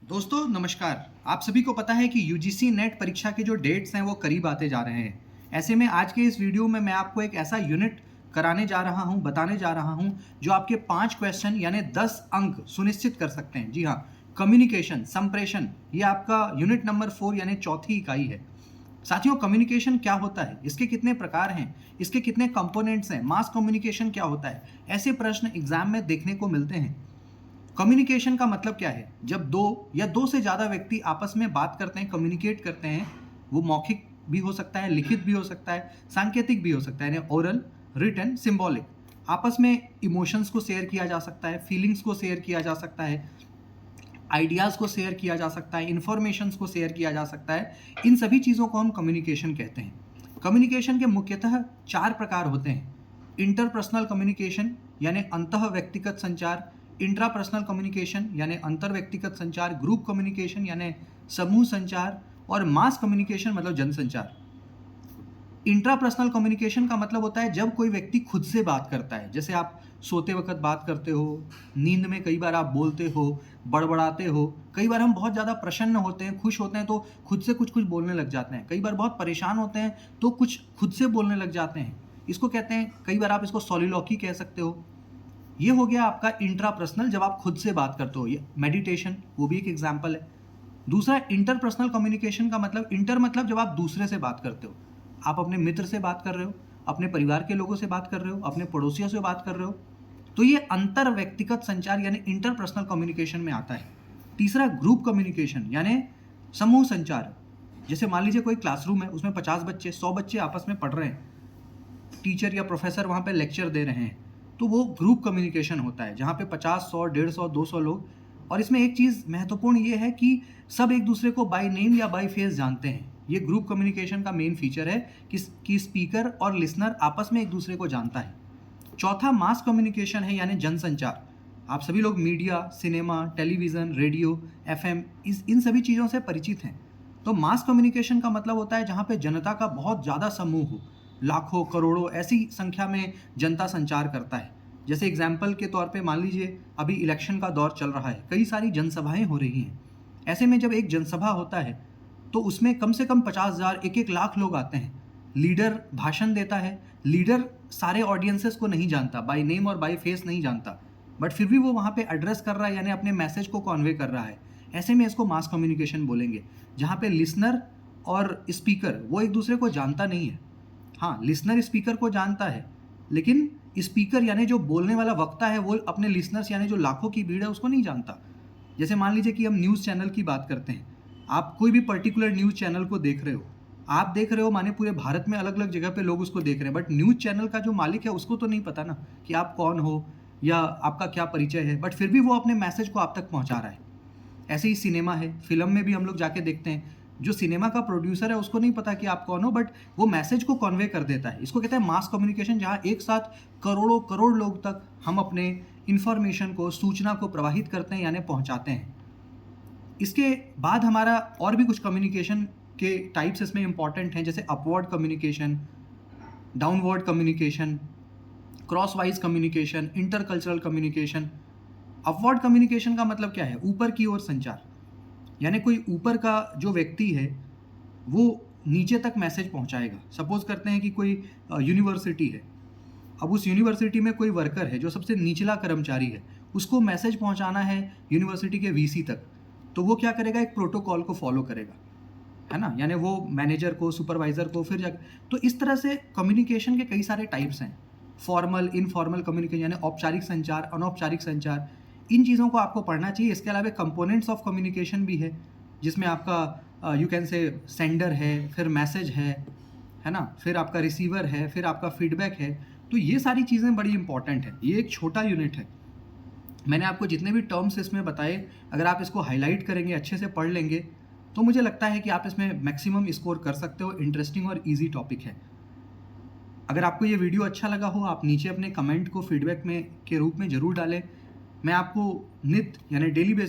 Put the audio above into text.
दोस्तों नमस्कार। आप सभी को पता है कि यूजीसी नेट परीक्षा के जो डेट्स हैं वो करीब आते जा रहे हैं। ऐसे में आज के इस वीडियो में मैं आपको एक ऐसा यूनिट कराने जा रहा हूं, बताने जा रहा हूं जो आपके 5 क्वेश्चन यानी 10 अंक सुनिश्चित कर सकते हैं। जी हाँ, कम्युनिकेशन, संप्रेषण, ये आपका यूनिट नंबर 4 यानी चौथी इकाई है। साथियों, कम्युनिकेशन क्या होता है, इसके कितने प्रकार हैं, इसके कितने कंपोनेंट्स हैं, मास कम्युनिकेशन क्या होता है, ऐसे प्रश्न एग्जाम में देखने को मिलते हैं। कम्युनिकेशन का मतलब क्या है? जब दो या दो से ज़्यादा व्यक्ति आपस में बात करते हैं, कम्युनिकेट करते हैं, वो मौखिक भी हो सकता है, लिखित भी हो सकता है, सांकेतिक भी हो सकता है, यानी ओरल, रिटन, सिंबॉलिक। आपस में इमोशंस को शेयर किया जा सकता है, फीलिंग्स को शेयर किया जा सकता है, आइडियाज़ को शेयर किया जा सकता है, इन्फॉर्मेशंस को शेयर किया जा सकता है। इन सभी चीज़ों को हम कम्युनिकेशन कहते हैं। कम्युनिकेशन के मुख्यतः 4 प्रकार होते हैं। इंटरपर्सनल कम्युनिकेशन यानी अंतः व्यक्तिगत संचार, इंट्रापर्सनल कम्युनिकेशन यानी अंतर व्यक्तिगत संचार, ग्रुप कम्युनिकेशन यानी समूह संचार, और मास कम्युनिकेशन मतलब जनसंचार। इंट्रापर्सनल कम्युनिकेशन का मतलब होता है जब कोई व्यक्ति खुद से बात करता है, जैसे आप सोते वक्त बात करते हो, नींद में कई बार आप बोलते हो, बड़बड़ाते हो। कई बार हम बहुत ज़्यादा प्रसन्न होते हैं, खुश होते हैं तो खुद से कुछ कुछ बोलने लग जाते हैं। कई बार बहुत परेशान होते हैं तो कुछ खुद से बोलने लग जाते हैं। इसको कहते हैं, कई बार आप इसको सॉलिलॉक्वी कह सकते हो। ये हो गया आपका इंट्रापर्सनल, जब आप खुद से बात करते हो। ये मेडिटेशन, वो भी एक एग्जाम्पल है। दूसरा इंटरपर्सनल कम्युनिकेशन का मतलब, इंटर मतलब जब आप दूसरे से बात करते हो, आप अपने मित्र से बात कर रहे हो, अपने परिवार के लोगों से बात कर रहे हो, अपने पड़ोसियों से बात कर रहे हो, तो ये अंतर व्यक्तिगत संचार यानी इंटरपर्सनल कम्युनिकेशन में आता है। तीसरा ग्रुप कम्युनिकेशन यानी समूह संचार। जैसे मान लीजिए कोई क्लासरूम है, उसमें 50 बच्चे, 100 बच्चे आपस में पढ़ रहे हैं, टीचर या प्रोफेसर वहाँ पे लेक्चर दे रहे हैं, तो वो ग्रुप कम्युनिकेशन होता है, जहाँ पे 50, 100, 150, 200 लोग। और इसमें एक चीज़ महत्वपूर्ण ये है कि सब एक दूसरे को बाय नेम या बाय फेस जानते हैं। ये ग्रुप कम्युनिकेशन का मेन फीचर है कि स्पीकर और लिसनर आपस में एक दूसरे को जानता है। चौथा मास कम्युनिकेशन है यानी जनसंचार। आप सभी लोग media, cinema, television, radio, FM, इन सभी चीज़ों से परिचित हैं। तो मास कम्युनिकेशन का मतलब होता है जहाँ पे जनता का बहुत ज़्यादा समूह हो, लाखों, करोड़ों, ऐसी संख्या में जनता संचार करता है। जैसे एग्जाम्पल के तौर पे मान लीजिए अभी इलेक्शन का दौर चल रहा है, कई सारी जनसभाएं हो रही हैं। ऐसे में जब एक जनसभा होता है तो उसमें कम से कम 50,000, 1-1 लाख लोग आते हैं। लीडर भाषण देता है। लीडर सारे ऑडियंसेस को नहीं जानता, बाय नेम और बाय फेस नहीं जानता, बट फिर भी वो वहाँ पे एड्रेस कर रहा है, यानी अपने मैसेज को कॉन्वे कर रहा है। ऐसे में इसको मास कम्युनिकेशन बोलेंगे, जहाँ पे लिसनर और स्पीकर वो एक दूसरे को जानता नहीं है। हाँ, लिसनर स्पीकर को जानता है, लेकिन स्पीकर यानी जो बोलने वाला वक्ता है वो अपने लिसनर्स यानी जो लाखों की भीड़ है उसको नहीं जानता। जैसे मान लीजिए कि हम न्यूज़ चैनल की बात करते हैं। आप कोई भी पर्टिकुलर न्यूज़ चैनल को देख रहे हो, आप देख रहे हो माने पूरे भारत में अलग अलग जगह पे लोग उसको देख रहे हैं, बट न्यूज़ चैनल का जो मालिक है उसको तो नहीं पता ना कि आप कौन हो या आपका क्या परिचय है, बट फिर भी वो अपने मैसेज को आप तक पहुंचा रहा है। ऐसे ही सिनेमा है, फिल्म में भी हम लोग जाके देखते हैं, जो सिनेमा का प्रोड्यूसर है उसको नहीं पता कि आप कौन हो, बट वो मैसेज को कन्वे कर देता है। इसको कहते हैं मास कम्युनिकेशन, जहाँ एक साथ करोड़ों करोड़ लोग तक हम अपने इंफॉर्मेशन को, सूचना को प्रवाहित करते हैं यानी पहुंचाते हैं। इसके बाद हमारा और भी कुछ कम्युनिकेशन के टाइप्स इसमें इंपॉर्टेंट हैं, जैसे upward communication, downward communication, cross wise communication, intercultural communication. Upward communication का मतलब क्या है? ऊपर की ओर संचार, यानी कोई ऊपर का जो व्यक्ति है वो नीचे तक मैसेज पहुंचाएगा। सपोज करते हैं कि कोई यूनिवर्सिटी है, अब उस यूनिवर्सिटी में कोई वर्कर है जो सबसे निचला कर्मचारी है, उसको मैसेज पहुंचाना है यूनिवर्सिटी के वीसी तक, तो वो क्या करेगा? एक प्रोटोकॉल को फॉलो करेगा, है ना, यानी वो मैनेजर को, सुपरवाइजर को, फिर जा, तो इस तरह से कम्युनिकेशन के कई सारे टाइप्स हैं। फॉर्मल, इनफॉर्मल कम्युनिकेशन यानी औपचारिक संचार, अनौपचारिक संचार, इन चीज़ों को आपको पढ़ना चाहिए। इसके अलावा कंपोनेंट्स ऑफ कम्युनिकेशन भी है, जिसमें आपका यू कैन से सेंडर है, फिर मैसेज है ना, फिर आपका रिसीवर है, फिर आपका फीडबैक है। तो ये सारी चीज़ें बड़ी इंपॉर्टेंट है। ये एक छोटा यूनिट है। मैंने आपको जितने भी टर्म्स इसमें बताए, अगर आप इसको हाईलाइट करेंगे, अच्छे से पढ़ लेंगे, तो मुझे लगता है कि आप इसमें मैक्सिमम स्कोर कर सकते हो। इंटरेस्टिंग और ईजी टॉपिक है। अगर आपको ये वीडियो अच्छा लगा हो, आप नीचे अपने कमेंट को फीडबैक में के रूप में ज़रूर डालें। मैं आपको नित्य यानी डेली बेसिस